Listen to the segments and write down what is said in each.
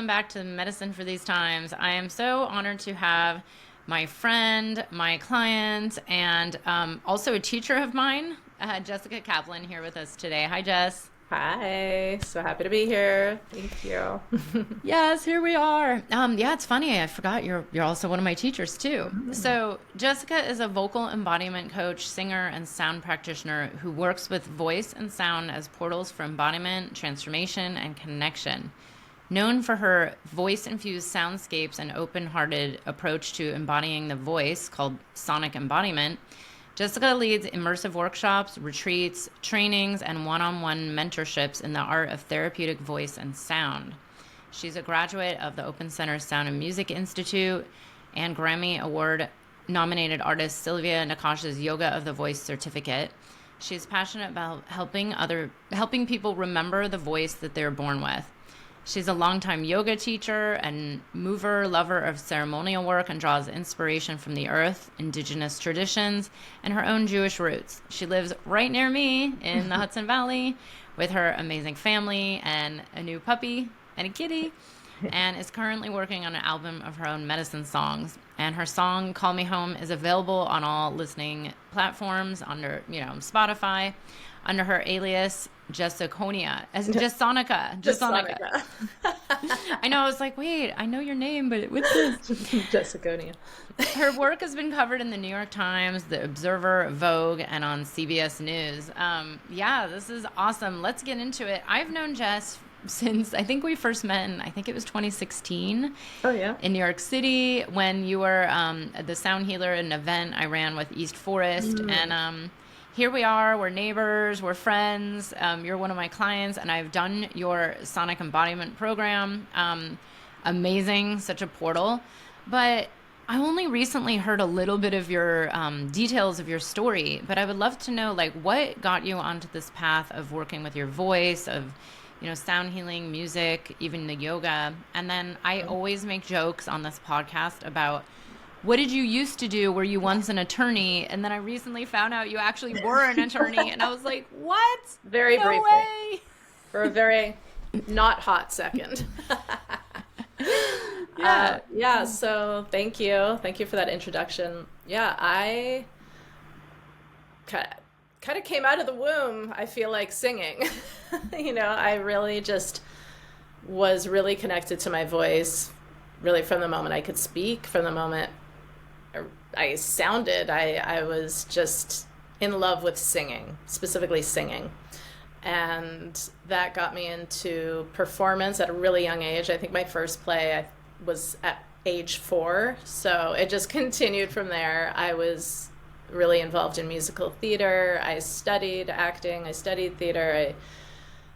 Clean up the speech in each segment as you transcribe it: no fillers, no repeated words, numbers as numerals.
back to Medicine for These Times. I am so honored to have my friend, my client, and also a teacher of mine, Jessica Kaplan, here with us today. Hi, Jess. Hi, so happy to be here. Thank you. Yes, here we are. Yeah, it's funny. I forgot you're also one of my teachers too. So Jessica is a vocal embodiment coach, singer, and sound practitioner who works with voice and sound as portals for embodiment, transformation, and connection. Known for her voice-infused soundscapes and open-hearted approach to embodying the voice called sonic embodiment, Jessica leads immersive workshops, retreats, trainings, and one-on-one mentorships in the art of therapeutic voice and sound. She's a graduate of the Open Center Sound and Music Institute and Grammy Award-nominated artist Sylvia Nakash's Yoga of the Voice certificate. She's passionate about helping people remember the voice that they're born with. She's a longtime yoga teacher and mover, lover of ceremonial work, and draws inspiration from the earth, indigenous traditions, and her own Jewish roots. She lives right near me in the Hudson Valley with her amazing family and a new puppy and a kitty, and is currently working on an album of her own medicine songs. And her song, Call Me Home, is available on all listening platforms under, Spotify, under her alias Jessiconia, as in Sonica. I know, I was like, wait, I know your name, but what's this? Jessiconia. Her work has been covered in the New York Times, The Observer, Vogue, and on CBS News. This is awesome. Let's get into it. I've known Jess since I think we first met in, I think it was 2016. Oh, yeah. In New York City when you were the sound healer at an event I ran with East Forest. And here we are, we're neighbors, we're friends. You're one of my clients, and I've done your sonic embodiment program. Amazing, such a portal. But I only recently heard a little bit of your details of your story, but I would love to know, what got you onto this path of working with your voice, of sound healing, music, even the yoga. And then I always make jokes on this podcast about, what did you used to do? Were you once an attorney? And then I recently found out you actually were an attorney. And I was like, what? Very no briefly. Way. For a very not hot second. So thank you. Thank you for that introduction. Yeah, I kind of came out of the womb, I feel like, singing. I really just was really connected to my voice, really from the moment I could speak, from the moment I sounded. I was just in love with singing, specifically singing. And that got me into performance at a really young age. I think my first play was at age 4. So it just continued from there. I was really involved in musical theater. I studied acting. I studied theater.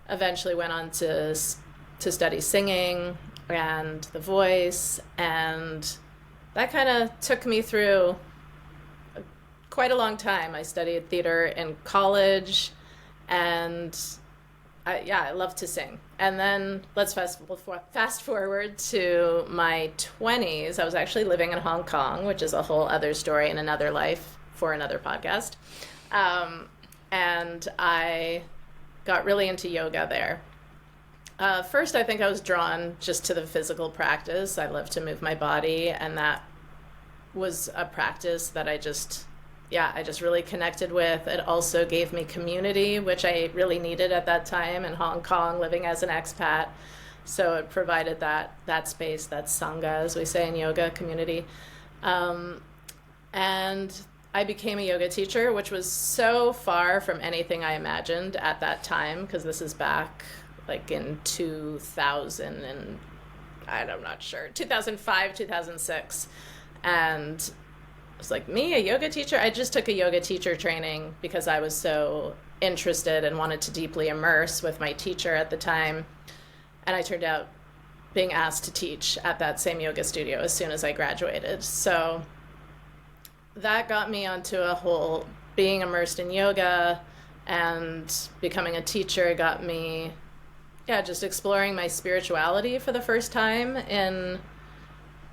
I eventually went on to study singing and the voice, and that kind of took me through quite a long time. I studied theater in college, and I love to sing. And then let's fast forward to my 20s. I was actually living in Hong Kong, which is a whole other story in another life for another podcast. And I got really into yoga there. First, I think I was drawn just to the physical practice. I love to move my body, and that was a practice that I just really connected with. It also gave me community, which I really needed at that time in Hong Kong, living as an expat. So it provided that space, that sangha, as we say in yoga, community. And I became a yoga teacher, which was so far from anything I imagined at that time, because this is back in 2000 and I'm not sure, 2005, 2006. And it was like, me, a yoga teacher? I just took a yoga teacher training because I was so interested and wanted to deeply immerse with my teacher at the time. And I turned out being asked to teach at that same yoga studio as soon as I graduated. So that got me onto a whole being immersed in yoga, and becoming a teacher got me just exploring my spirituality for the first time in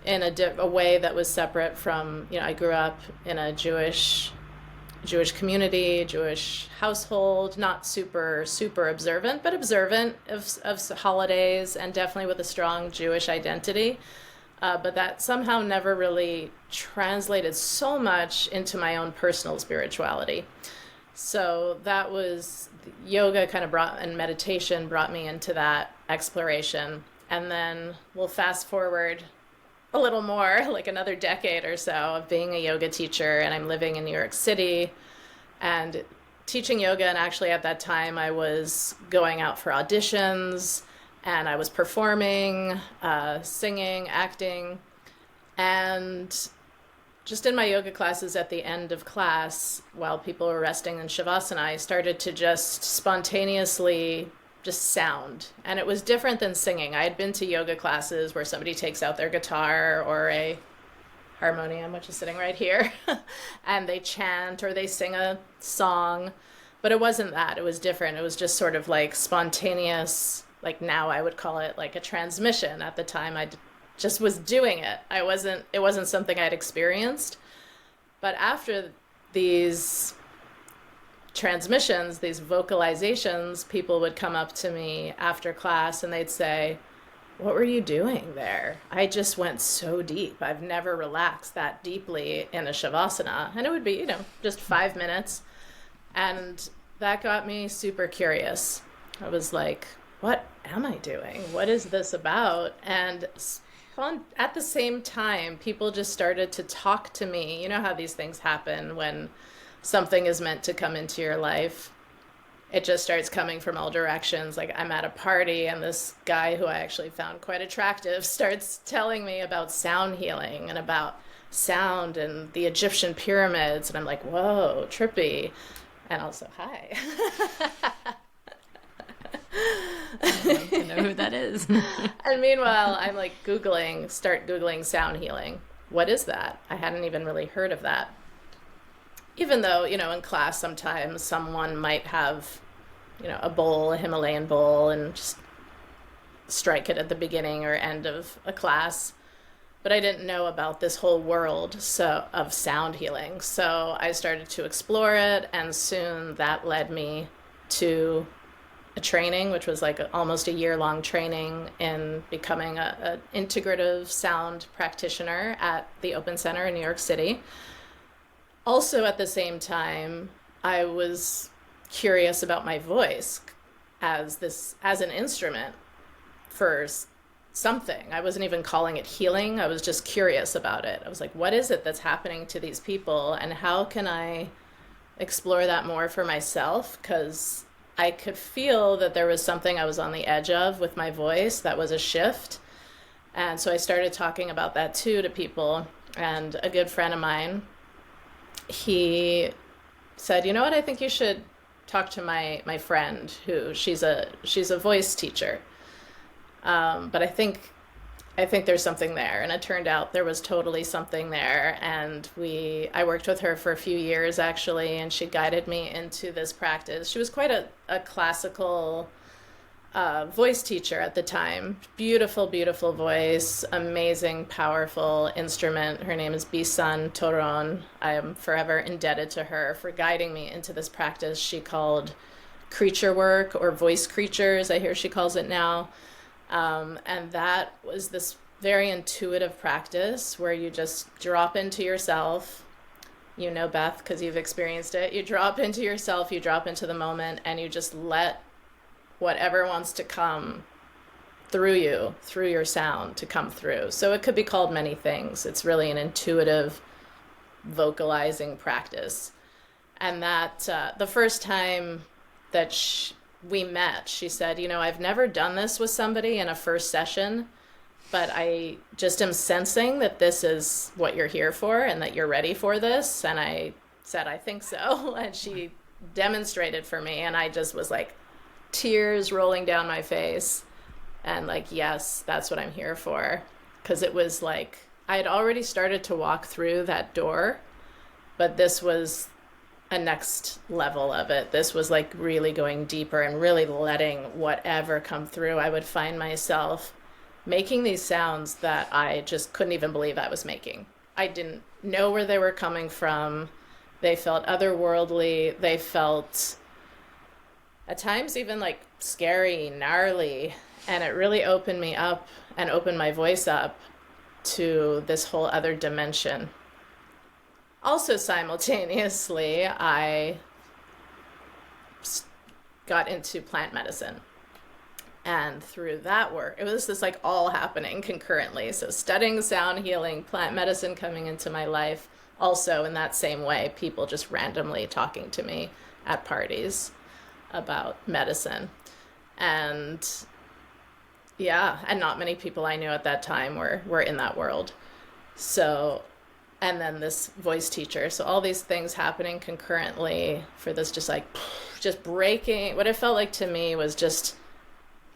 a way that was separate from, I grew up in a Jewish Jewish community, Jewish household, not super, super observant, but observant of holidays, and definitely with a strong Jewish identity. But that somehow never really translated so much into my own personal spirituality. So that was yoga and meditation brought me into that exploration. And then we'll fast forward a little more, like another decade or so of being a yoga teacher, and I'm living in New York City and teaching yoga. And actually at that time I was going out for auditions, and I was performing, singing, acting. And just in my yoga classes at the end of class, while people were resting in Shavasana, I started to just spontaneously just sound. And it was different than singing. I had been to yoga classes where somebody takes out their guitar or a harmonium, which is sitting right here, and they chant or they sing a song. But it wasn't that. It was different. It was just sort of like spontaneous, like now I would call it like a transmission. At the time I just was doing it. It wasn't something I'd experienced. But after these transmissions, these vocalizations, people would come up to me after class and they'd say, "What were you doing there? I just went so deep. I've never relaxed that deeply in a Shavasana." And it would be, just 5 minutes. And that got me super curious. I was like, what am I doing? What is this about? And at the same time, people just started to talk to me. You know how these things happen when something is meant to come into your life. It just starts coming from all directions. Like I'm at a party and this guy who I actually found quite attractive starts telling me about sound healing and about sound and the Egyptian pyramids. And I'm like, whoa, trippy. And also, hi. I'd like to know who that is. And meanwhile, I'm like start Googling sound healing. What is that? I hadn't even really heard of that. Even though, in class sometimes someone might have, a Himalayan bowl, and just strike it at the beginning or end of a class. But I didn't know about this whole world of sound healing. So I started to explore it, and soon that led me to a training, which was like almost a year-long training in becoming an integrative sound practitioner at the Open Center in New York City. Also, at the same time, I was curious about my voice as an instrument for something. I wasn't even calling it healing. I was just curious about it. I was like, what is it that's happening to these people, and how can I explore that more for myself? Because I could feel that there was something I was on the edge of with my voice that was a shift. And so I started talking about that too to people. And a good friend of mine, he said, "You know what, I think you should talk to my friend who she's a voice teacher. But I think there's something there." And it turned out there was totally something there. And I worked with her for a few years actually, and she guided me into this practice. She was quite a classical voice teacher at the time. Beautiful, beautiful voice, amazing, powerful instrument. Her name is Bisan Toron. I am forever indebted to her for guiding me into this practice she called creature work, or voice creatures, I hear she calls it now. And that was this very intuitive practice where you just drop into yourself. Beth, because you've experienced it. You drop into yourself, you drop into the moment, and you just let whatever wants to come through you, through your sound, to come through. So it could be called many things. It's really an intuitive vocalizing practice. And that the first time that we met, she said, "I've never done this with somebody in a first session, but I just am sensing that this is what you're here for and that you're ready for this." And I said, "I think so." And she demonstrated for me, and I just was like, tears rolling down my face, and like, yes, that's what I'm here for. Because it was like I had already started to walk through that door, but this was a next level of it. This was like really going deeper and really letting whatever come through. I would find myself making these sounds that I just couldn't even believe I was making. I didn't know where they were coming from. They felt otherworldly. They felt at times even like scary, gnarly. And it really opened me up and opened my voice up to this whole other dimension. Also, simultaneously, I got into plant medicine. And through that work, it was this like all happening concurrently. So studying sound healing, plant medicine coming into my life, also in that same way, people just randomly talking to me at parties about medicine. And yeah, and not many people I knew at that time were in that world. So, and then this voice teacher. So all these things happening concurrently for this just breaking. What it felt like to me was just,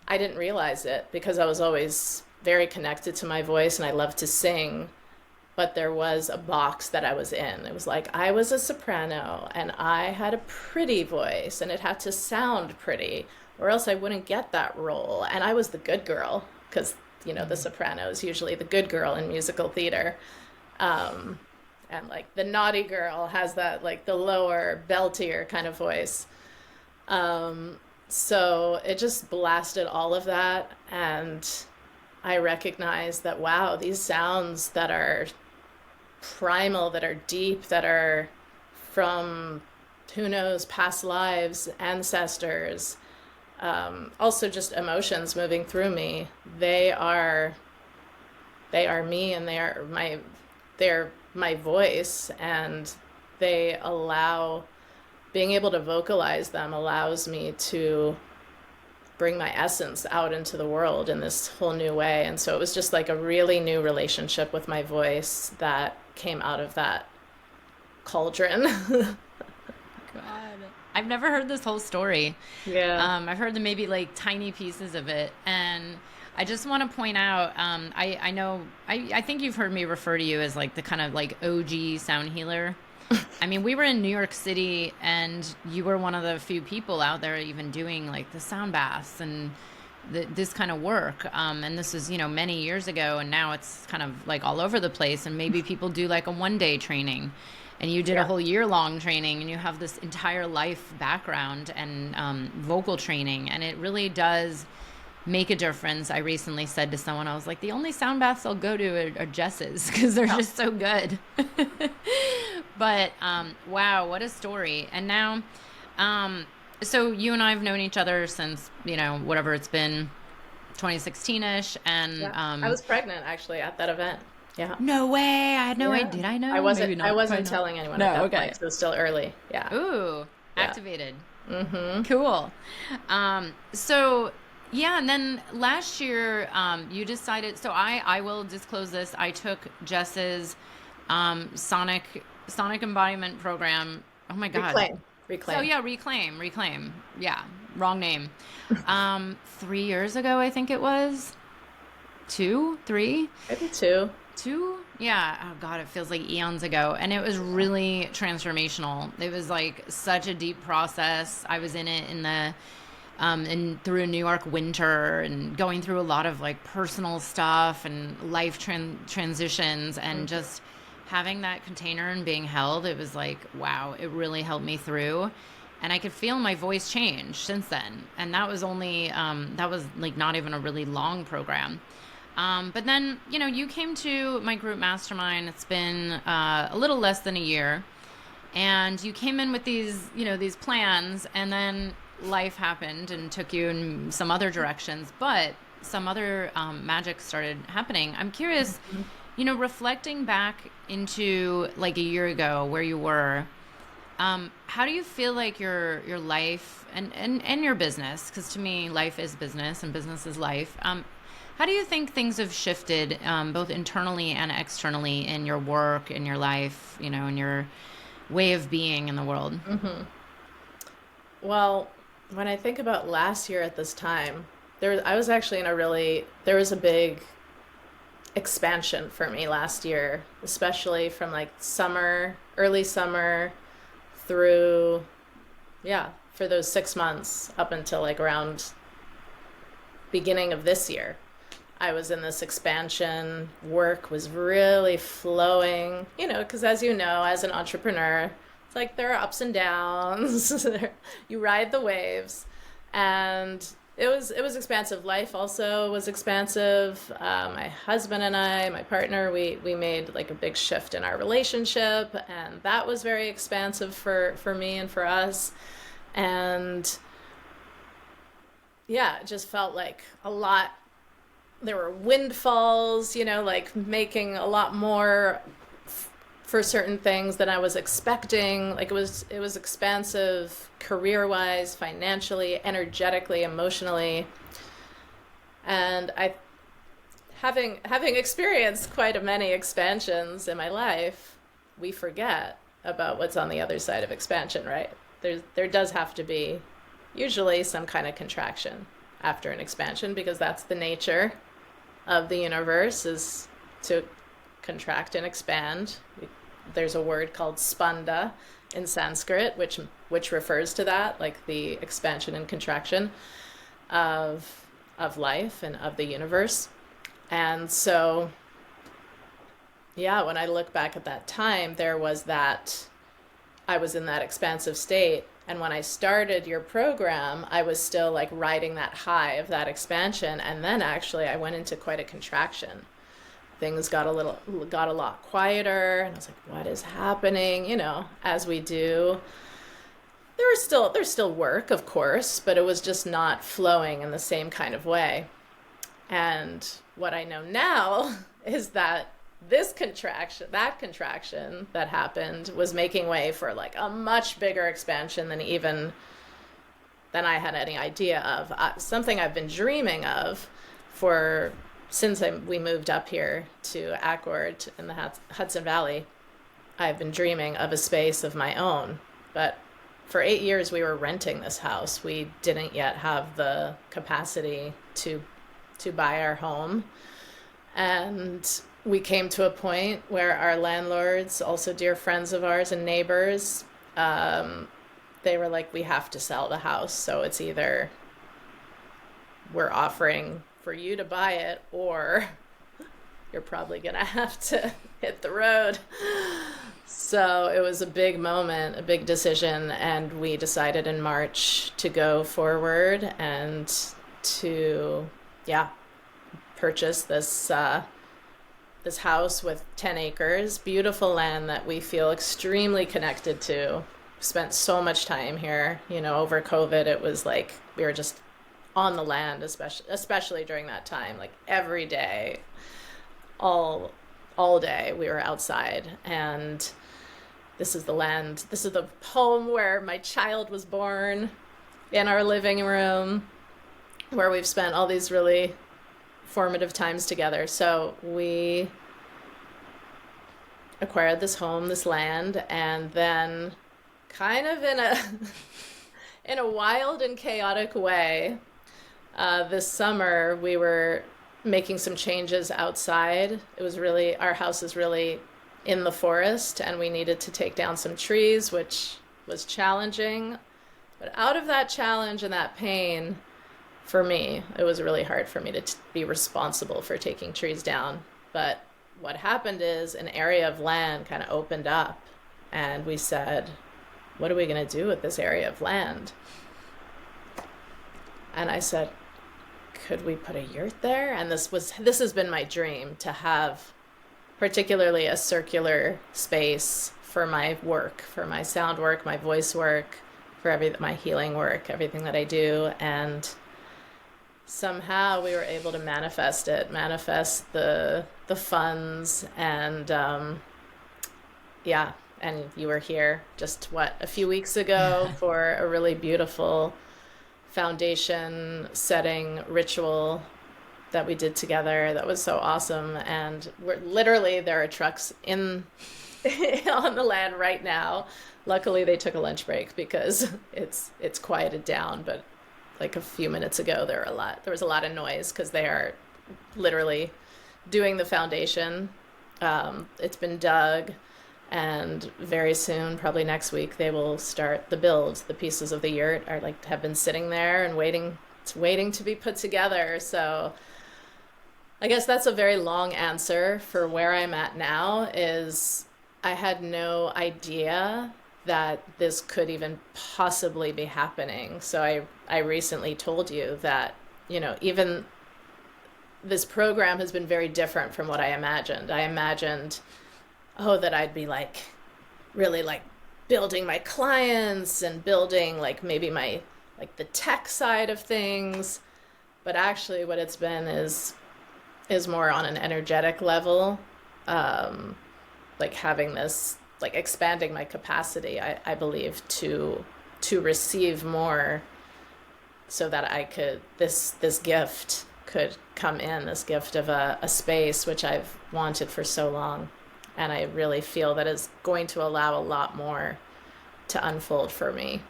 I didn't realize it because I was always very connected to my voice and I loved to sing. But there was a box that I was in. It was like I was a soprano and I had a pretty voice and it had to sound pretty or else I wouldn't get that role. And I was the good girl because, the soprano is usually the good girl in musical theater. And like the naughty girl has that like the lower beltier kind of voice. So it just blasted all of that. And I recognized that, wow, these sounds that are primal, that are deep, that are from, who knows, past lives, ancestors, also just emotions moving through me. They are me and they're my voice, and they allow, being able to vocalize them allows me to bring my essence out into the world in this whole new way. And so it was just like a really new relationship with my voice that came out of that cauldron. God, I've never heard this whole story. Yeah. I've heard the maybe like tiny pieces of it, and I just want to point out, I know, I think you've heard me refer to you as like the kind of like OG sound healer. I mean, we were in New York City and you were one of the few people out there even doing like the sound baths and this kind of work. And this was, many years ago, and now it's kind of like all over the place. And maybe people do like a one-day training, and you did a whole year-long training, and you have this entire life background and vocal training. And it really does make a difference. I recently said to someone, I was like, the only sound baths I'll go to are Jess's because they're just so good. But wow, what a story. And now, so you and I have known each other since, whatever it's been, 2016-ish. And I was pregnant actually at that event. Yeah. No way. I had no idea. Did I know? I wasn't telling anyone at that point, so it was still early. Yeah. Ooh, activated. Mm-hmm. Cool. So yeah, and then last year you decided, so I will disclose this, I took Jess's sonic embodiment program. Oh my God. Reclaim. Oh yeah, Reclaim. Yeah, wrong name. 3 years ago, I think it was. 2, 3? Maybe 2. 2? Yeah. Oh God, it feels like eons ago. And it was really transformational. It was like such a deep process. I was in it and through a New York winter and going through a lot of like personal stuff and life transitions and just having that container and being held. It was like, wow, it really helped me through. And I could feel my voice change since then. And that was only, that was like not even a really long program. But then, you came to my group mastermind. It's been a little less than a year. And you came in with these, these plans, and then life happened and took you in some other directions, but some other magic started happening. I'm curious, reflecting back into like a year ago where you were, how do you feel like your life and your business, because to me life is business and business is life, how do you think things have shifted both internally and externally in your work, in your life, in your way of being in the world? Mm-hmm. Well, when I think about last year at this time, I was actually there was a big expansion for me last year, especially from like early summer through, for those 6 months up until like around beginning of this year. I was in this expansion, work was really flowing, because as you know, as an entrepreneur, It's like there are ups and downs. You ride the waves, and it was expansive. Life also was expansive. My husband and I, my partner, we made like a big shift in our relationship, and that was very expansive for me and for us. And yeah, it just felt like a lot. There were windfalls, like making a lot more for certain things than I was expecting. Like it was expansive career-wise, financially, energetically, emotionally. And having experienced quite a many expansions in my life, we forget about what's on the other side of expansion, right? There does have to be usually some kind of contraction after an expansion, because that's the nature of the universe, is to contract and expand. There's a word called spanda in Sanskrit, which refers to that, like the expansion and contraction of life and of the universe. And so, yeah, when I look back at that time, there was that, I was in that expansive state. And when I started your program, I was still like riding that high of that expansion. And then actually I went into quite a contraction. Things got a lot quieter, and I was like, what is happening? As we do. There's still work, of course, but it was just not flowing in the same kind of way. And what I know now is that that contraction that happened was making way for like a much bigger expansion than I had any idea of. Something I've been dreaming of since we moved up here to Accord in the Hudson Valley. I've been dreaming of a space of my own, but for 8 years we were renting this house. We didn't yet have the capacity to buy our home, and we came to a point where our landlords, also dear friends of ours and neighbors, they were like, we have to sell the house. So it's either we're offering for you to buy it, or you're probably going to have to hit the road. So it was a big moment, a big decision. And we decided in March to go forward and to, purchase this house with 10 acres, beautiful land that we feel extremely connected to. Spent so much time here, over COVID. It was like we were just on the land, especially during that time, like every day, all day we were outside. And this is the land, this is the home where my child was born, in our living room, where we've spent all these really formative times together. So we acquired this home, this land, and then kind of in a wild and chaotic way, this summer we were making some changes outside. Our house is really in the forest, and we needed to take down some trees, which was challenging. But out of that challenge and that pain, for me, it was really hard for me to be responsible for taking trees down. But what happened is an area of land kind of opened up, and we said, what are we going to do with this area of land? And I said, could we put a yurt there? And this has been my dream, to have particularly a circular space for my work, for my sound work, my voice work, for my healing work, everything that I do. And somehow we were able to manifest the funds, and and you were here just a few weeks ago for a really beautiful foundation setting ritual that we did together. That was so awesome. And there are trucks on the land right now. Luckily they took a lunch break because it's quieted down, but like a few minutes ago there was a lot of noise because they are literally doing the foundation. It's been dug, and very soon, probably next week, they will start the build. The pieces of the yurt have been sitting there and waiting. It's waiting to be put together. So I guess that's a very long answer for where I'm at now. Is I had no idea that this could even possibly be happening. So I recently told you that, even this program has been very different from what I imagined. I imagined, that I'd be like really like building my clients and building like maybe my like the tech side of things. But actually what it's been is more on an energetic level, like having this, like expanding my capacity, I believe, to receive more, so that I could, this gift could come in, this gift of a space which I've wanted for so long. And I really feel that is going to allow a lot more to unfold for me.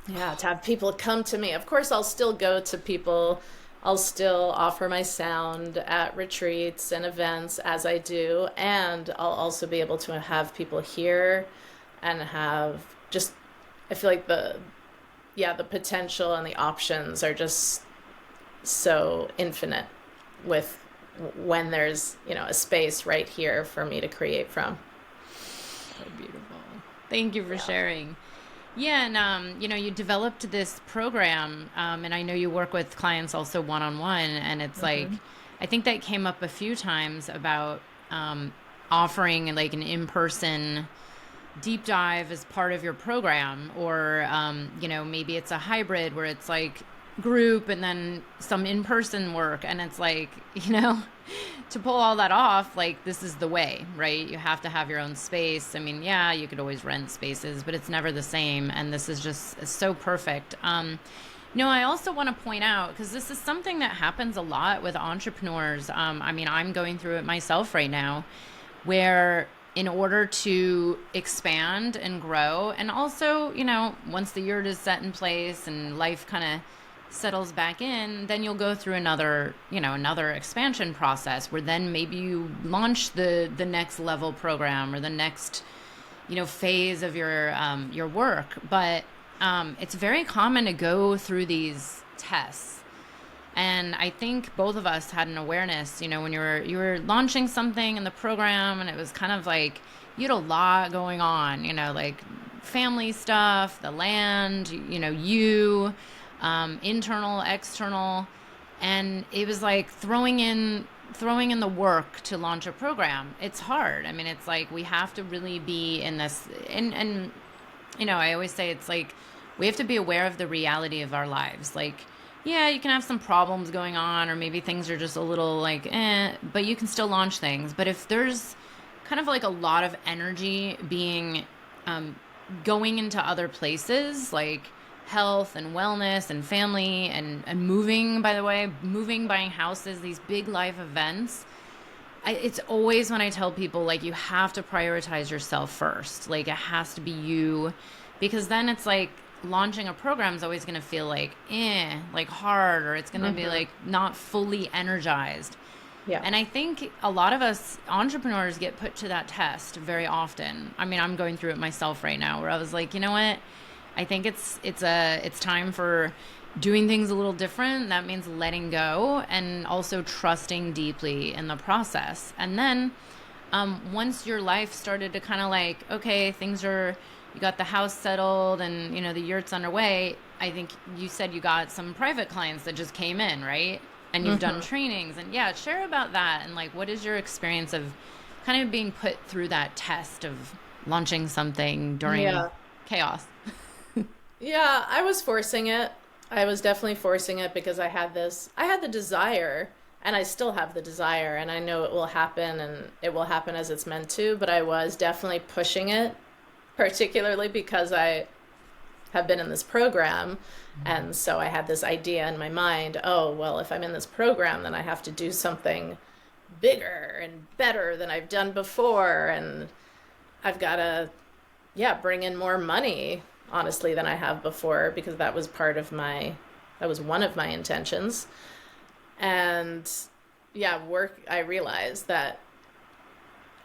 Yeah, to have people come to me. Of course, I'll still go to people. I'll still offer my sound at retreats and events as I do. And I'll also be able to have people here and have just, I feel like the potential and the options are just so infinite with when there's, a space right here for me to create from. So beautiful. Thank you for sharing. Yeah, and you developed this program, and I know you work with clients also one-on-one, and it's like, I think that came up a few times about offering like an in-person deep dive as part of your program, or maybe it's a hybrid where it's like group and then some in-person work, and it's like, to pull all that off, like, this is the way, right? You have to have your own space. I mean, yeah, you could always rent spaces, but it's never the same, and this is just so perfect. I also want to point out, because this is something that happens a lot with entrepreneurs. I'm going through it myself right now, where in order to expand and grow, and also, once the yurt is set in place and life kind of settles back in, then you'll go through another expansion process where then maybe you launch the next level program or the next, phase of your work. But it's very common to go through these tests. And I think both of us had an awareness, when you were launching something in the program, and it was kind of like you had a lot going on, like family stuff, the land, internal, external, and it was like throwing in the work to launch a program. It's hard. I mean, it's like we have to really be in this, and I always say it's like we have to be aware of the reality of our lives. Like, yeah, you can have some problems going on, or maybe things are just a little like, but you can still launch things. But if there's kind of like a lot of energy being going into other places, like health and wellness and family and moving, by the way, buying houses, these big life events, it's always when I tell people, like, you have to prioritize yourself first. Like, it has to be you, because then it's like launching a program is always going to feel like hard, or it's going to be like not fully energized. Yeah. And I think a lot of us entrepreneurs get put to that test very often. I mean, I'm going through it myself right now, where I was like, you know what? I think it's time for doing things a little different. That means letting go and also trusting deeply in the process. And then once your life started to kind of like, okay, you got the house settled and, the yurt's underway, I think you said you got some private clients that just came in, right? And you've done trainings, and share about that. And like, what is your experience of kind of being put through that test of launching something during chaos? Yeah, I was forcing it. I was definitely forcing it because I had the desire, and I still have the desire, and I know it will happen, and it will happen as it's meant to, but I was definitely pushing it, particularly because I have been in this program. And so I had this idea in my mind, oh, well, if I'm in this program, then I have to do something bigger and better than I've done before. And I've got to, bring in more money, honestly, than I have before, because that was one of my intentions. And I realized that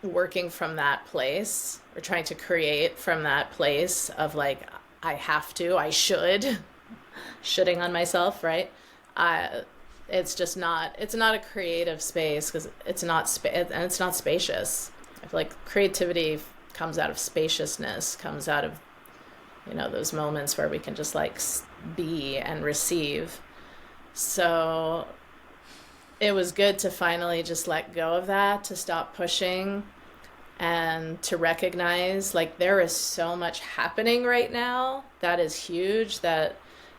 working from that place, or trying to create from that place of like, I shoulding on myself, right? It's not a creative space, because it's not spacious. I feel like creativity comes out of spaciousness, comes out of, those moments where we can just like be and receive. So it was good to finally just let go of that, to stop pushing, and to recognize like there is so much happening right now that is huge, that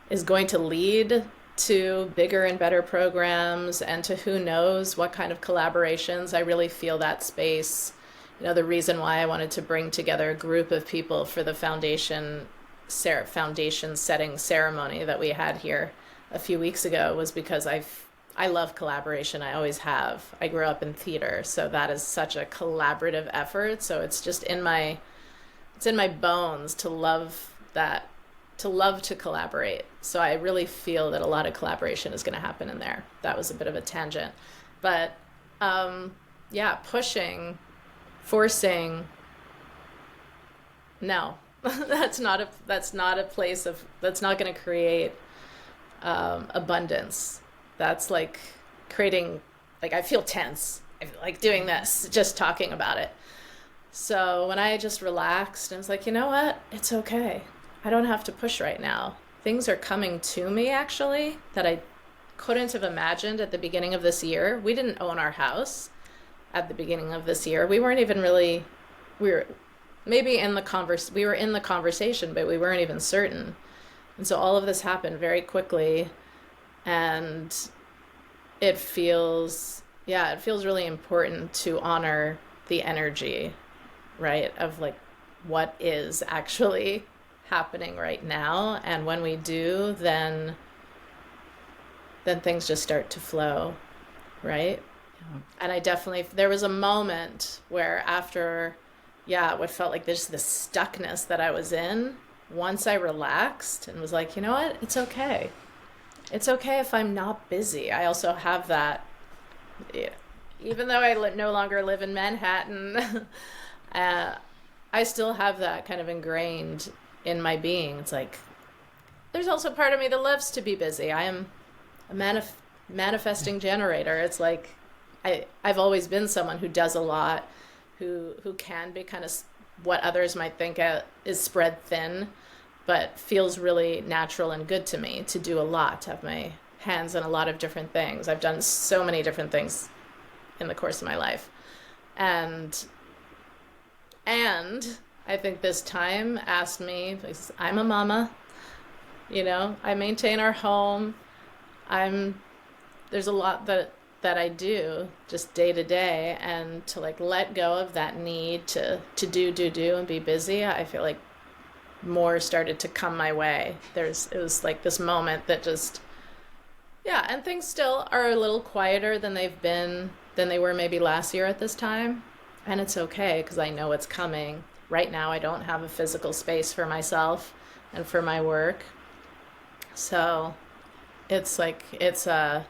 is going to lead to bigger and better programs, and to who knows what kind of collaborations. I really feel that space. The reason why I wanted to bring together a group of people for the foundation setting ceremony that we had here a few weeks ago was because I love collaboration. I always have. I grew up in theater, so that is such a collaborative effort. So it's just in my bones to love that, to love to collaborate. So I really feel that a lot of collaboration is going to happen in there. That was a bit of a tangent, but pushing, forcing. No, that's not a place of, that's not going to create abundance. That's like creating, like, I feel tense. I feel like doing this, just talking about it. So when I just relaxed and was like, you know what? It's okay. I don't have to push right now. Things are coming to me, actually, that I couldn't have imagined at the beginning of this year. We didn't own our house at the beginning of this year. We weren't even really, we were in the conversation, but we weren't even certain. And so all of this happened very quickly. And it feels really important to honor the energy, right, of like what is actually happening right now. And when we do, then things just start to flow, right? Yeah. And there was a moment where after, what felt like this stuckness that I was in, once I relaxed and was like, you know what, it's okay. It's okay if I'm not busy. I also have that, even though I no longer live in Manhattan, I still have that kind of ingrained in my being. It's like, there's also part of me that loves to be busy. I am a manifesting generator. It's like, I've always been someone who does a lot, who can be kind of what others might think is spread thin, but feels really natural and good to me to do a lot, to have my hands in a lot of different things. I've done so many different things in the course of my life. And I think this time asked me, because I'm a mama, I maintain our home. There's a lot that I do just day to day, and to like let go of that need to do and be busy. I feel like more started to come my way. It was like this moment that just, and things still are a little quieter than they were maybe last year at this time. And it's okay, because I know it's coming. Right now, I don't have a physical space for myself and for my work. So it's like, it's kind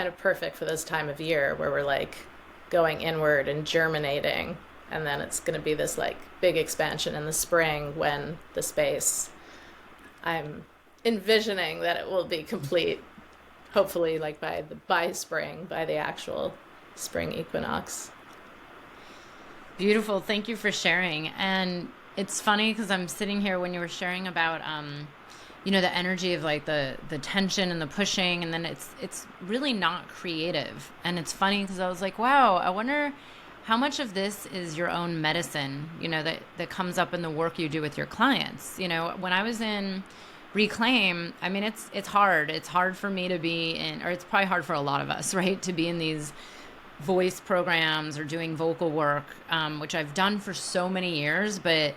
of perfect for this time of year where we're like going inward and germinating. And then it's going to be this like big expansion in the spring, when the space, I'm envisioning that it will be complete, hopefully like by spring, by the actual spring equinox. Beautiful. Thank you for sharing. And it's funny because I'm sitting here when you were sharing about, the energy of like the tension and the pushing, and then it's really not creative. And it's funny because I was like, wow, I wonder how much of this is your own medicine, that comes up in the work you do with your clients. When I was in Reclaim, I mean, it's hard. It's hard for me to be in, or it's probably hard for a lot of us, right, to be in these voice programs or doing vocal work, which I've done for so many years, but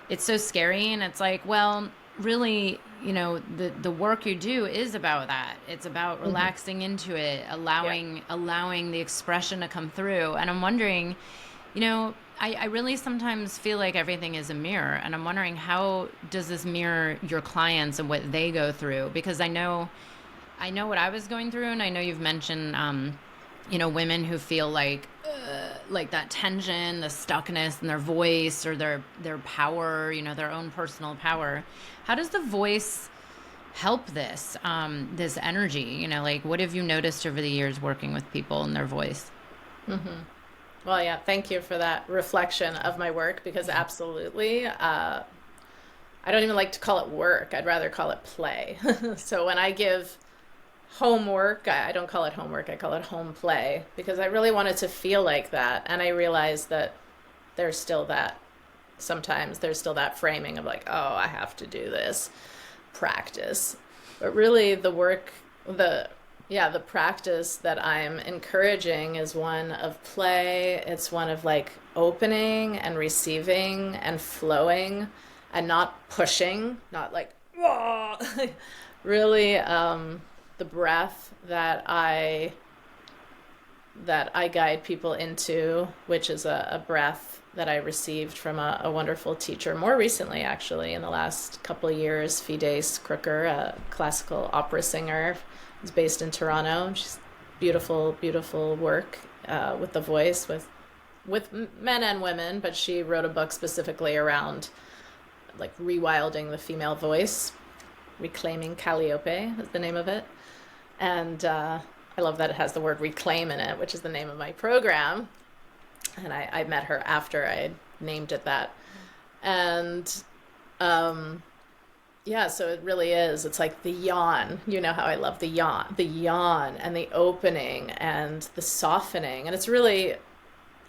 it's so scary. And it's like, well, really, the work you do is about that. It's about relaxing into it, allowing the expression to come through. And I'm wondering, I really sometimes feel like everything is a mirror, and I'm wondering, how does this mirror your clients and what they go through? Because I know what I was going through, and I know you've mentioned, women who feel like that tension, the stuckness in their voice, or their power, their own personal power. How does the voice help this energy? Like, what have you noticed over the years working with people and their voice? Well, yeah, thank you for that reflection of my work, because absolutely, I don't even like to call it work. I'd rather call it play. So when I give homework, I don't call it homework, I call it home play, because I really want it to feel like that. And I realize that there's still that, sometimes there's still that framing of like, oh, I have to do this practice. But really the work, the practice that I'm encouraging is one of play. It's one of like opening and receiving and flowing and not pushing, not like, whoa. Really, the breath that I guide people into, which is a breath that I received from a wonderful teacher more recently, actually, in the last couple of years, Fides Crooker, a classical opera singer, is based in Toronto. She's beautiful, beautiful work with the voice, with men and women, but she wrote a book specifically around like rewilding the female voice. Reclaiming Calliope is the name of it. And I love that it has the word reclaim in it, which is the name of my program. And I met her after I had named it that. And yeah, so it really is. It's like the yawn. You know how I love the yawn and the opening and the softening. And it's really,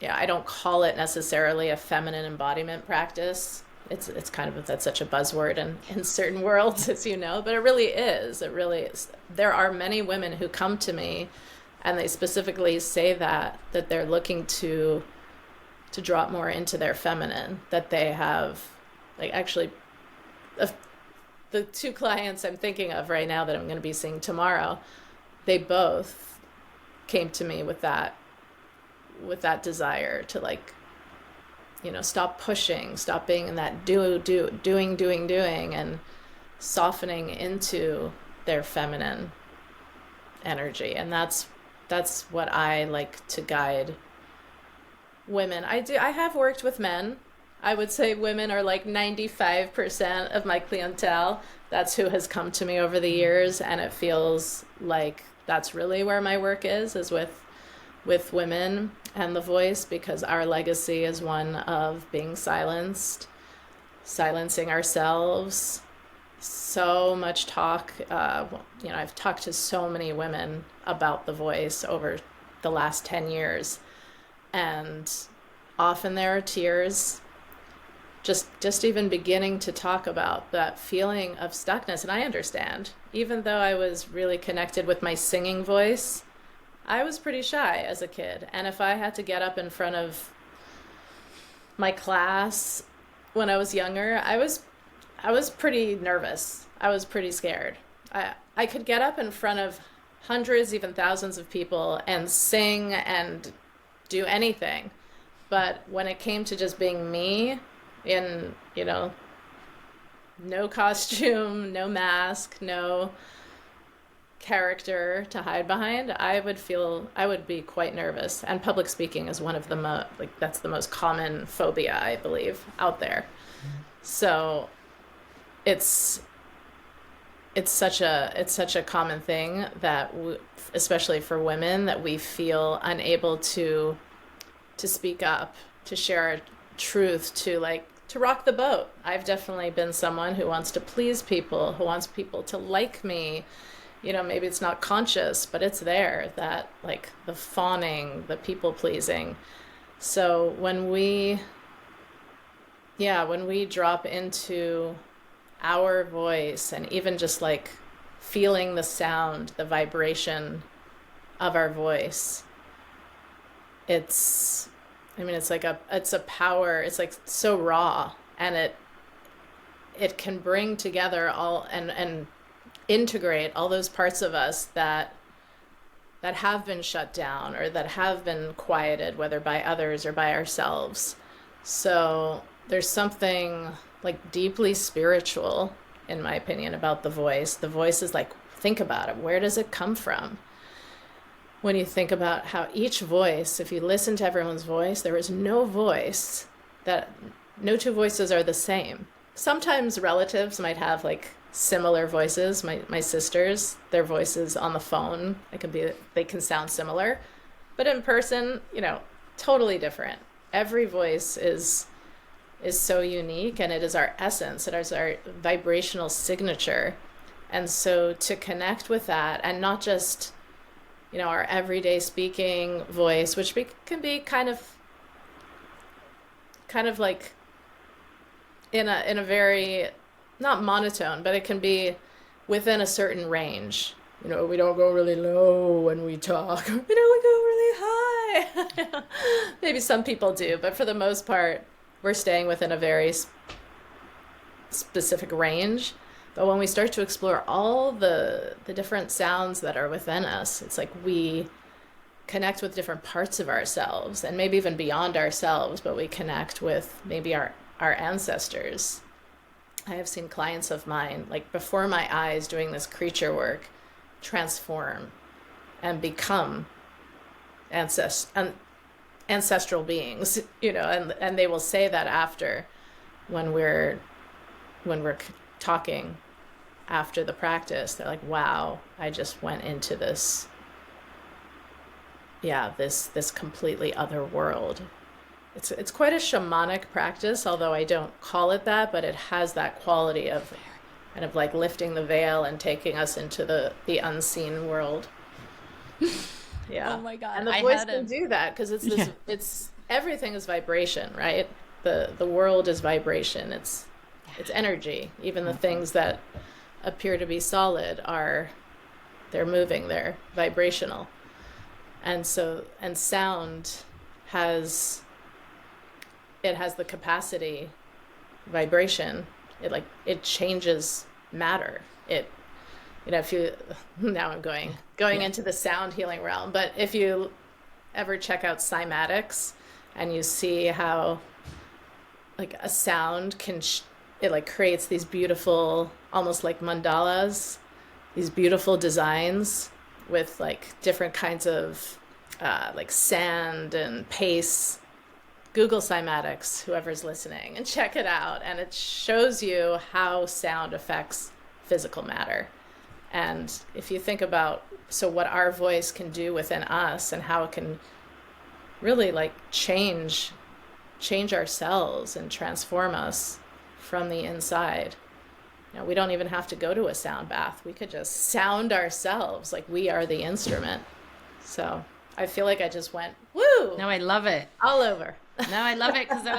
yeah, I don't call it necessarily a feminine embodiment practice. It's kind of, that's such a buzzword in certain worlds, as you know, but it really is. It really is. There are many women who come to me and they specifically say that they're looking to drop more into their feminine, that they have, like, actually, the two clients I'm thinking of right now that I'm going to be seeing tomorrow, they both came to me with that desire to, like, you know, stop pushing, stop being in that doing, and softening into their feminine energy. And that's what I like to guide women. I have worked with men. I would say women are like 95% of my clientele. That's who has come to me over the years, and it feels like that's really where my work is with women and the voice, because our legacy is one of being silencing ourselves. So much talk, you know, I've talked to so many women about the voice over the last 10 years, and often there are tears, just even beginning to talk about that feeling of stuckness. And I understand, even though I was really connected with my singing voice, I was pretty shy as a kid. And if I had to get up in front of my class when I was younger, I was pretty nervous. I was pretty scared. I could get up in front of hundreds, even thousands of people and sing and do anything. But when it came to just being me in, you know, no costume, no mask, no character to hide behind, I would be quite nervous. And public speaking is one of the that's the most common phobia, I believe, out there. So it's such a common thing that especially for women, that we feel unable to speak up, to share our truth, to rock the boat. I've definitely been someone who wants to please people, who wants people to like me. You know, maybe it's not conscious, but it's there, that like the fawning, the people pleasing. So when we drop into our voice and even just like feeling the sound, the vibration of our voice, it's a power. It's like so raw, and it can bring together all and integrate all those parts of us that have been shut down or that have been quieted, whether by others or by ourselves. So there's something like deeply spiritual, in my opinion, about the voice. The voice is like, think about it. Where does it come from? When you think about how each voice, if you listen to everyone's voice, there is no two voices are the same. Sometimes relatives might have like similar voices. My sisters, their voices on the phone, they can sound similar, but in person, you know, totally different. Every voice is so unique, and it is our essence. It is our vibrational signature. And so to connect with that, and not just, our everyday speaking voice, which can be kind of like in a very, not monotone, but it can be within a certain range. We don't go really low when we talk. We don't go really high. Maybe some people do, but for the most part, we're staying within a very specific range. But when we start to explore all the different sounds that are within us, it's like we connect with different parts of ourselves, and maybe even beyond ourselves, but we connect with maybe our ancestors. I have seen clients of mine, like before my eyes, doing this creature work, transform and become ancestral beings, and they will say that after, when we're talking after the practice, they're like, wow, I just went into this completely other world. It's quite a shamanic practice, although I don't call it that, but it has that quality of kind of like lifting the veil and taking us into the unseen world. Yeah. Oh my God. And the voice can do that, because it's everything is vibration, right? The world is vibration. It's energy. Even the things that appear to be solid they're moving, they're vibrational. And sound has the capacity, vibration. It changes matter. If you, now I'm going into the sound healing realm, but if you ever check out cymatics and you see how like a sound it creates these beautiful, almost like mandalas, these beautiful designs with like different kinds of like sand and paste. Google cymatics, whoever's listening, and check it out. And it shows you how sound affects physical matter. And if you think about what our voice can do within us, and how it can really like change ourselves and transform us from the inside. We don't even have to go to a sound bath. We could just sound ourselves, like we are the instrument. So I feel like I just went, woo! No, I love it. All over. No, I love it, because I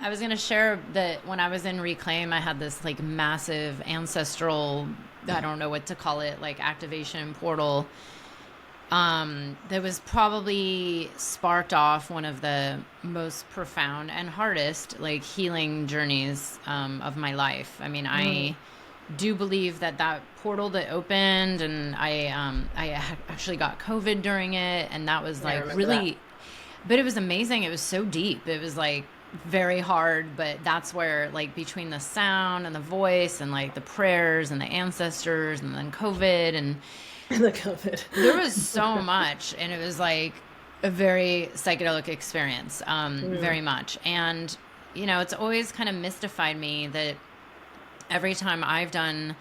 was gonna share that when I was in Reclaim, I had this like massive ancestral, I don't know what to call it, like activation portal that was probably sparked off one of the most profound and hardest like healing journeys of my life. I mean, I do believe that portal that opened, and I actually got COVID during it, and that was like really that. But it was amazing. It was so deep. It was like very hard, but that's where like between the sound and the voice and like the prayers and the ancestors and then COVID and the COVID, there was so much, and it was like a very psychedelic experience, very much. And it's always kind of mystified me that every time I've done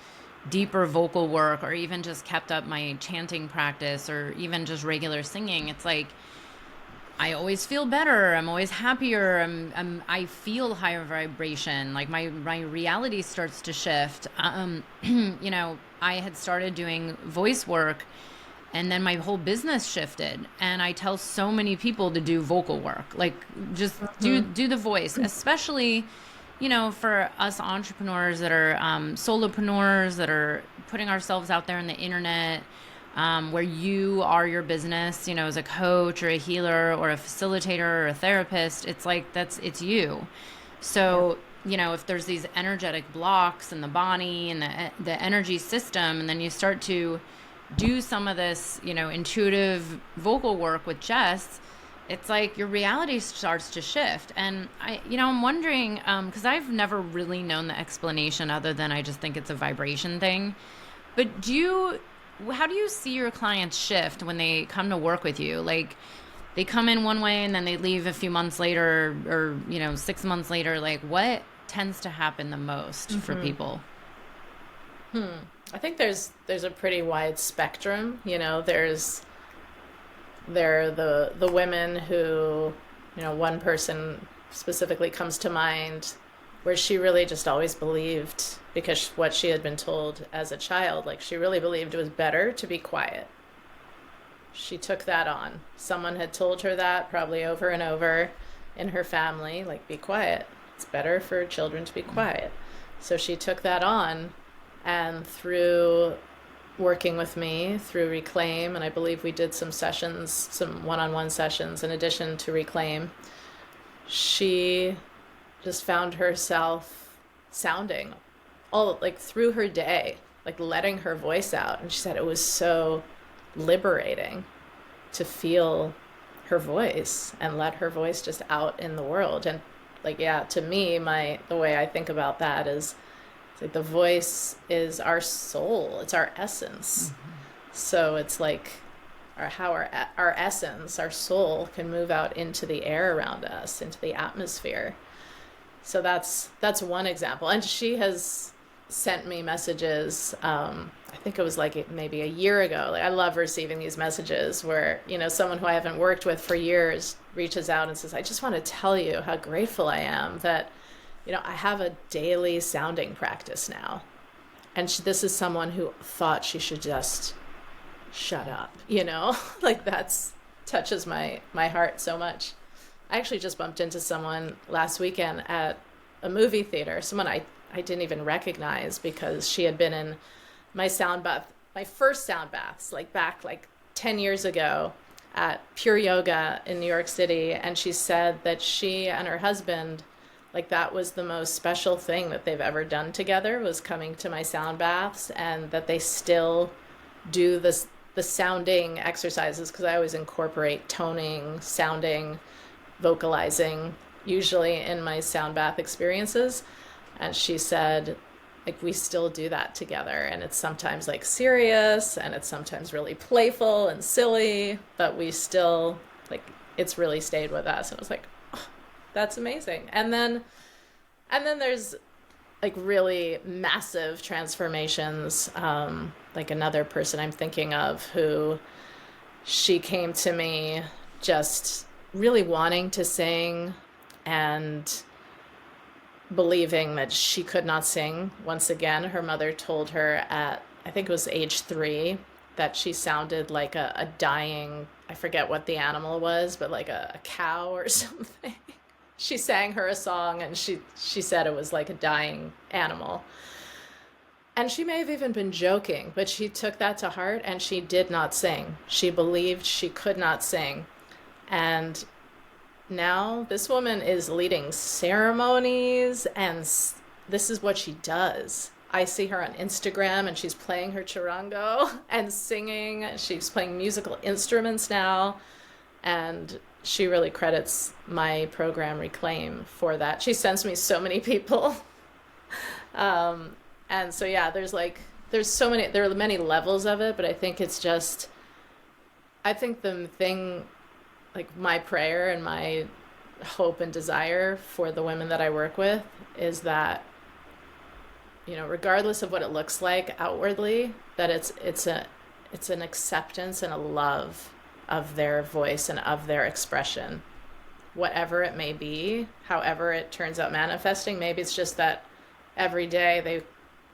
deeper vocal work, or even just kept up my chanting practice, or even just regular singing, it's like I always feel better. I'm always happier. I feel higher vibration. Like my reality starts to shift. I had started doing voice work, and then my whole business shifted. And I tell so many people to do vocal work, like just do the voice, especially, for us entrepreneurs that are solopreneurs, that are putting ourselves out there on the internet. Where you are your business, as a coach or a healer or a facilitator or a therapist, it's like it's you. So, if there's these energetic blocks in the body and the energy system, and then you start to do some of this, intuitive vocal work with Jess, it's like your reality starts to shift. And I'm wondering, because I've never really known the explanation other than I just think it's a vibration thing. But how do you see your clients shift when they come to work with you? Like they come in one way and then they leave a few months later, or 6 months later. Like what tends to happen the most for people? I think there's a pretty wide spectrum. There are the women who one person specifically comes to mind where she really just always believed, because what she had been told as a child, like she really believed it was better to be quiet. She took that on. Someone had told her that probably over and over in her family, like, be quiet. It's better for children to be quiet. So she took that on, and through working with me through Reclaim, and I believe we did some sessions, some one-on-one sessions in addition to Reclaim, she just found herself sounding all like through her day, like letting her voice out. And she said it was so liberating to feel her voice and let her voice just out in the world. And like, yeah, to me, the way I think about that is it's like the voice is our soul, it's our essence. So it's like our essence, our soul can move out into the air around us, into the atmosphere. So that's one example. And she has sent me messages, I think it was like maybe a year ago. Like, I love receiving these messages where, someone who I haven't worked with for years reaches out and says, I just want to tell you how grateful I am that, I have a daily sounding practice now. And this is someone who thought she should just shut up, like that's touches my heart so much. I actually just bumped into someone last weekend at a movie theater, someone I didn't even recognize, because she had been in my sound bath, my first sound baths, like back like 10 years ago at Pure Yoga in New York City. And she said that she and her husband, like that was the most special thing that they've ever done together, was coming to my sound baths, and that they still do the sounding exercises, because I always incorporate toning, sounding, vocalizing, usually in my sound bath experiences. And she said, like, we still do that together, and it's sometimes like serious, and it's sometimes really playful and silly, but we still, like, it's really stayed with us. And I was like, oh, that's amazing. And then there's like really massive transformations. Like another person I'm thinking of who, she came to me just really wanting to sing and believing that she could not sing. Once again, her mother told her at, I think it was age 3, that she sounded like a dying, I forget what the animal was, but like a cow or something. She sang her a song, and she said it was like a dying animal. And she may have even been joking, but she took that to heart, and she did not sing. She believed she could not sing. And now this woman is leading ceremonies, and this is what she does. I see her on Instagram, and she's playing her charango and singing. She's playing musical instruments now, and she really credits my program Reclaim for that. She sends me so many people. And so, yeah, there are many levels of it, but I think the thing, like my prayer and my hope and desire for the women that I work with is that, regardless of what it looks like outwardly, that it's an acceptance and a love of their voice and of their expression, whatever it may be, however it turns out manifesting. Maybe it's just that every day they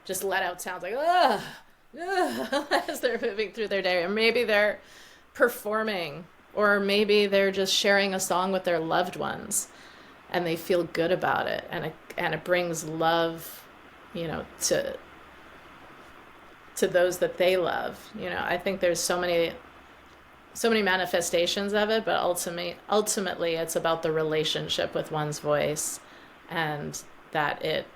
just let out sounds like, ugh, as they're moving through their day. Or maybe they're performing, or maybe they're just sharing a song with their loved ones and they feel good about it. And it brings love, to those that they love. I think there's so many manifestations of it, but ultimately it's about the relationship with one's voice, and that it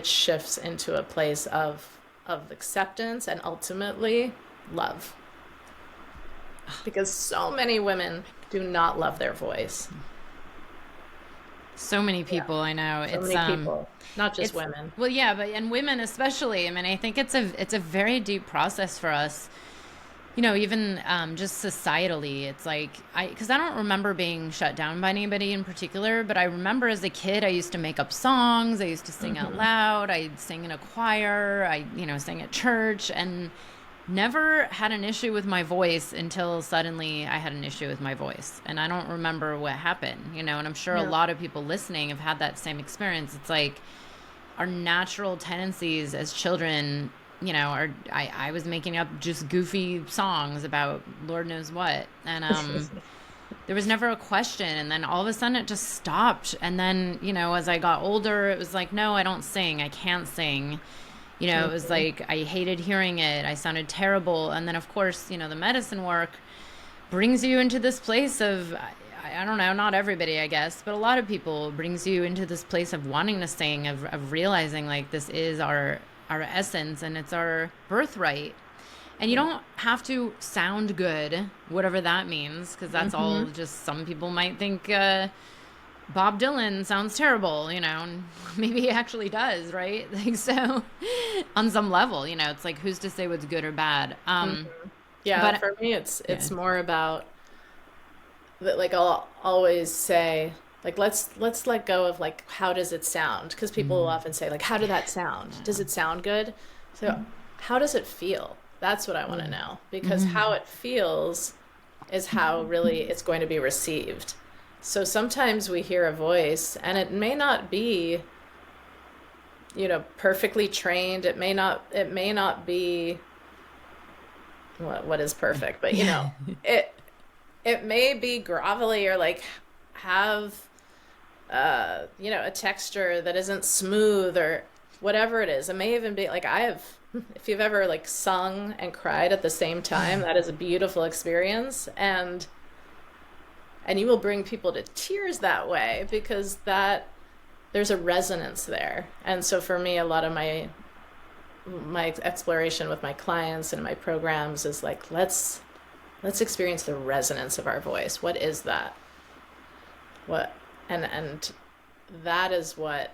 shifts into a place of acceptance and ultimately love. Because so many women do not love their voice. So many people, yeah. I know. So many people, not just women. Well, yeah, and women especially. I mean, I think it's a very deep process for us. Even just societally, it's like, because I don't remember being shut down by anybody in particular, but I remember as a kid, I used to make up songs. I used to sing out loud. I'd sing in a choir. I sang at church. And never had an issue with my voice until suddenly I had an issue with my voice. And I don't remember what happened, and I'm sure a lot of people listening have had that same experience. It's like our natural tendencies as children, I was making up just goofy songs about Lord knows what. And there was never a question. And then all of a sudden it just stopped. And then, as I got older, it was like, no, I don't sing. I can't sing. It was like I hated hearing it. I sounded terrible. And then, of course, the medicine work brings you into this place of, I don't know, not everybody, I guess, but a lot of people brings you into this place of wanting to sing, of realizing like this is our essence and it's our birthright. And you don't have to sound good, whatever that means, because that's all just, some people might think Bob Dylan sounds terrible, and maybe he actually does, right? Like, so on some level, it's like, who's to say what's good or bad? Yeah, but for me, it's more about that. Like, I'll always say, like, let's let go of like, how does it sound? Because people will often say, like, how did that sound? Does it sound good? So how does it feel? That's what I want to know, because how it feels is how really it's going to be received. So sometimes we hear a voice and it may not be, perfectly trained. It may not be what is perfect, but it may be grovelly or like have, a texture that isn't smooth or whatever it is. It may even be like, if you've ever like sung and cried at the same time, that is a beautiful experience. And you will bring people to tears that way, because there's a resonance there. And so for me, a lot of my exploration with my clients and my programs is like, let's experience the resonance of our voice. What is that? And that is what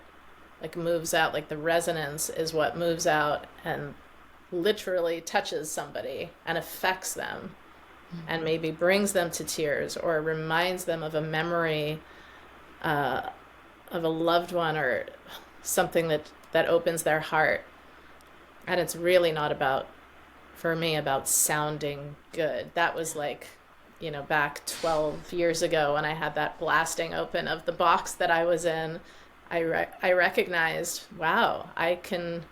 like moves out. Like the resonance is what moves out and literally touches somebody and affects them. And maybe brings them to tears or reminds them of a memory of a loved one or something that opens their heart. And it's really not about, for me, about sounding good. That was like, back 12 years ago when I had that blasting open of the box that I was in, I recognized, wow, it can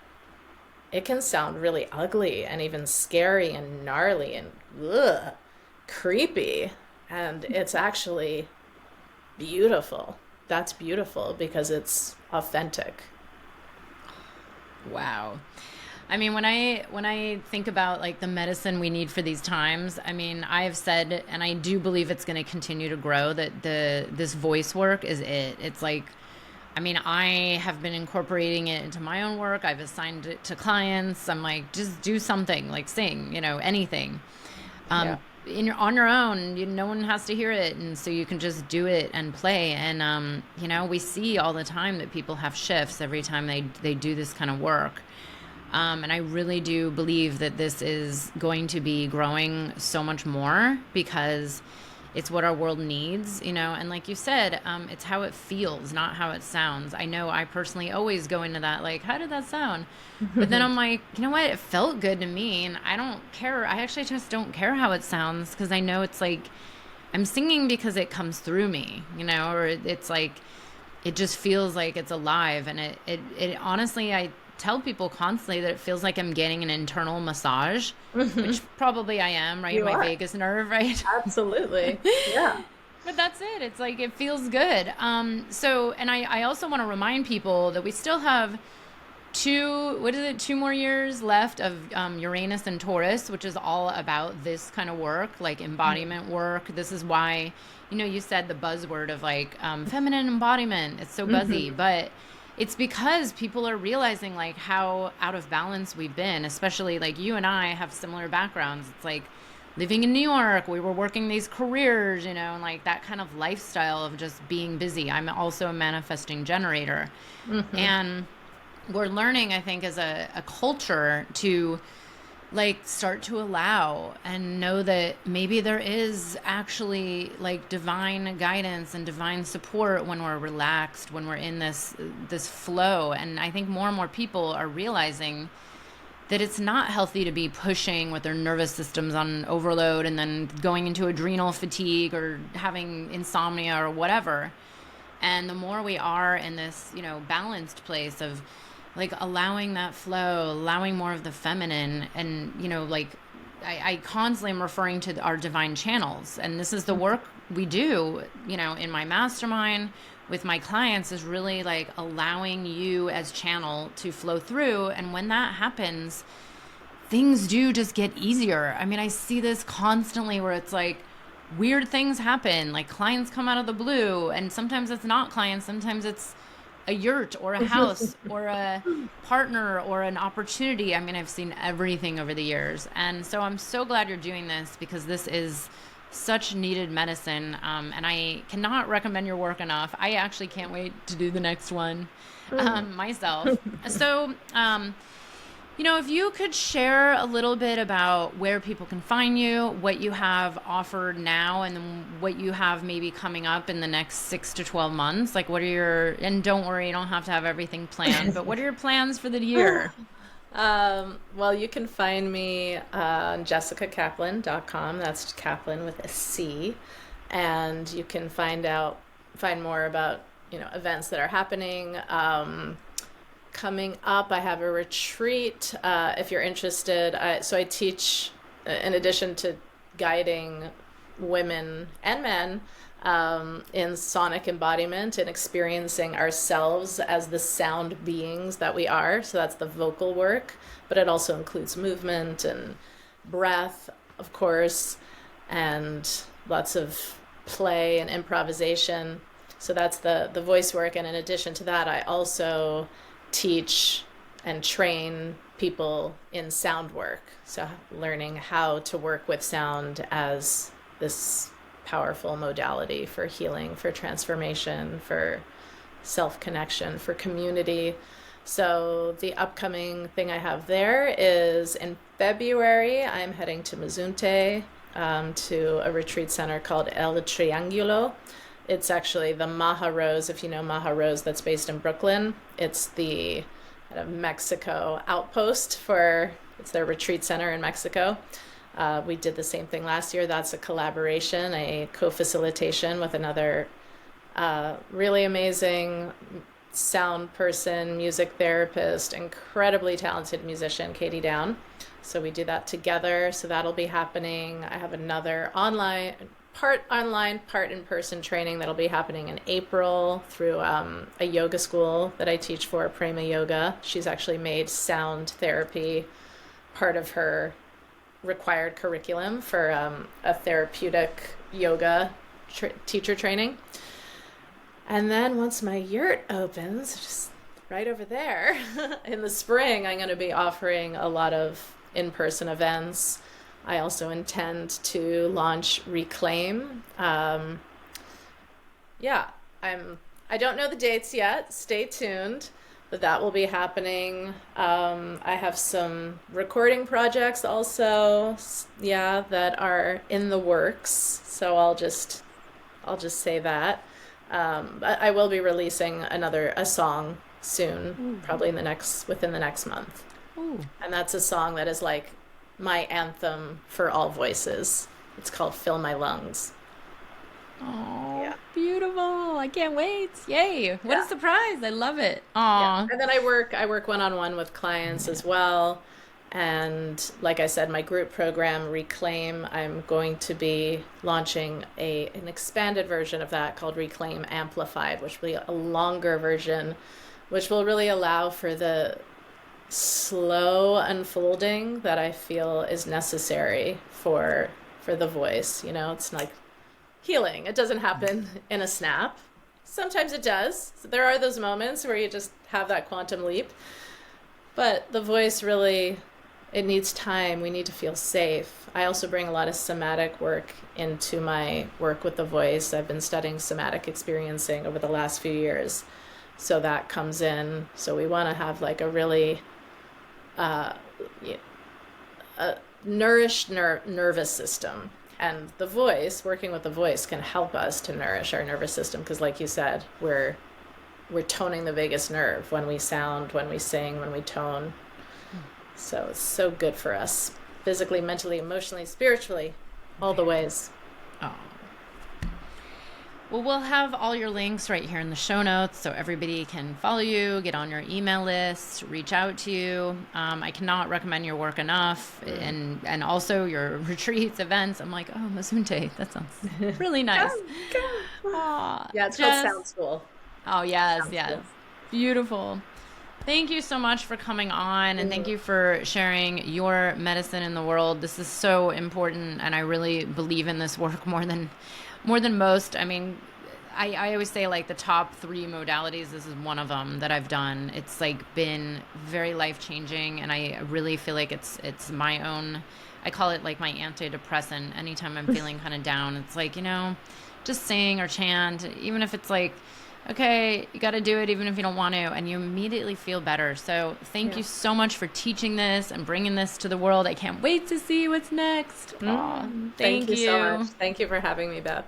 sound really ugly and even scary and gnarly and creepy, and it's actually beautiful. That's beautiful because it's authentic. Wow. I mean, when I think about like the medicine we need for these times, I mean, I've said, and I do believe it's going to continue to grow, that this voice work is it. It's like, I mean, I have been incorporating it into my own work. I've assigned it to clients. I'm like, just do something, like sing, anything. On your own, no one has to hear it, and so you can just do it and play. And we see all the time that people have shifts every time they do this kind of work. And I really do believe that this is going to be growing so much more, because it's what our world needs, and like you said, it's how it feels, not how it sounds. I know I personally always go into that, like, how did that sound? But then I'm like, you know what? It felt good to me, and I don't care. I actually just don't care how it sounds, because I know it's like I'm singing because it comes through me, or it's like, it just feels like it's alive. And it honestly, I tell people constantly that it feels like I'm getting an internal massage, which probably I am, right? My vagus nerve, right? Absolutely. Yeah. But that's it. It's like, it feels good. So, and I also want to remind people that we still have 2 more years left of Uranus and Taurus, which is all about this kind of work, like embodiment work. This is why, you said the buzzword of like feminine embodiment. It's so buzzy, but it's because people are realizing like how out of balance we've been, especially like you and I have similar backgrounds. It's like living in New York, we were working these careers, and like that kind of lifestyle of just being busy. I'm also a manifesting generator. And we're learning, I think, as a culture to like start to allow and know that maybe there is actually like divine guidance and divine support when we're relaxed, when we're in this flow. And I think more and more people are realizing that it's not healthy to be pushing with their nervous systems on overload and then going into adrenal fatigue or having insomnia or whatever. And the more we are in this, you know, balanced place of like allowing that flow, allowing more of the feminine, and, you know, like I constantly am referring to our divine channels. And this is the work we do, you know, in my mastermind with my clients, is really like allowing you as channel to flow through. And when that happens, things do just get easier. I mean, I see this constantly where it's like weird things happen, like clients come out of the blue, and sometimes it's not clients, sometimes it's a yurt or a house or a partner or an opportunity. I mean, I've seen everything over the years. And so I'm so glad you're doing this, because this is such needed medicine. And I cannot recommend your work enough. I actually can't wait to do the next one myself. So, you know, if you could share a little bit about where people can find you, what you have offered now, and then what you have maybe coming up in the next 6 to 12 months, like what are your, and don't worry, you don't have to have everything planned, but what are your plans for the year? Well, you can find me on jessicakaplan.com. That's Kaplan with a C. And you can find more about, you know, events that are happening. Coming up, I have a retreat, if you're interested. So I teach, in addition to guiding women and men in sonic embodiment and experiencing ourselves as the sound beings that we are. So that's the vocal work, but it also includes movement and breath, of course, and lots of play and improvisation. So that's the voice work. And in addition to that, I also teach and train people in sound work. So learning how to work with sound as this powerful modality for healing, for transformation, for self-connection, for community. So the upcoming thing I have there is in February, I'm heading to Mazunte, to a retreat center called El Triangulo. It's actually the Maha Rose, if you know Maha Rose, that's based in Brooklyn. It's the kind of Mexico outpost it's their retreat center in Mexico. We did the same thing last year. That's a collaboration, a co-facilitation with another really amazing sound person, music therapist, incredibly talented musician, Katie Down. So we do that together. So that'll be happening. I have another part in-person training that'll be happening in April through a yoga school that I teach for, Prema Yoga. She's actually made sound therapy part of her required curriculum for a therapeutic yoga teacher training. And then once my yurt opens, just right over there in the spring, I'm going to be offering a lot of in-person events. I also intend to launch Reclaim. I don't know the dates yet. Stay tuned, but that will be happening. I have some recording projects also, that are in the works. So I'll just say that. I will be releasing a song soon, probably within the next month. Ooh. And that's a song that is like my anthem for all voices. It's called Fill My Lungs. Oh, yeah. Beautiful. I can't wait. Yay. What a surprise. I love it. Aw. Yeah. And then I work one-on-one with clients as well. And like I said, my group program, Reclaim, I'm going to be launching an expanded version of that called Reclaim Amplified, which will be a longer version, which will really allow for the slow unfolding that I feel is necessary for the voice. You know, it's like healing. It doesn't happen in a snap. Sometimes it does. So there are those moments where you just have that quantum leap. But the voice really, it needs time. We need to feel safe. I also bring a lot of somatic work into my work with the voice. I've been studying somatic experiencing over the last few years. So that comes in. So we want to have like a really nourished nervous system. And the voice, working with the voice, can help us to nourish our nervous system. Because like you said, we're toning the vagus nerve when we sound, when we sing, when we tone. So it's so good for us physically, mentally, emotionally, spiritually, all the ways. Oh. Well, we'll have all your links right here in the show notes so everybody can follow you, get on your email list, reach out to you. I cannot recommend your work enough, and also your retreats, events. I'm like, oh, Mazunte, that sounds really nice. Yeah, it's called Sound School. Oh, yes, yes. Beautiful. Thank you so much for coming on, and thank you for sharing your medicine in the world. This is so important, and I really believe in this work more than most. I mean, I always say like the top 3 modalities, this is one of them that I've done. It's like been very life-changing, and I really feel like it's my own, I call it like my antidepressant. Anytime I'm feeling kind of down, it's like, just sing or chant, even if it's like, okay, you got to do it even if you don't want to, and you immediately feel better. So thank you so much for teaching this and bringing this to the world. I can't wait to see what's next. Thank you so much. Thank you for having me, Beth.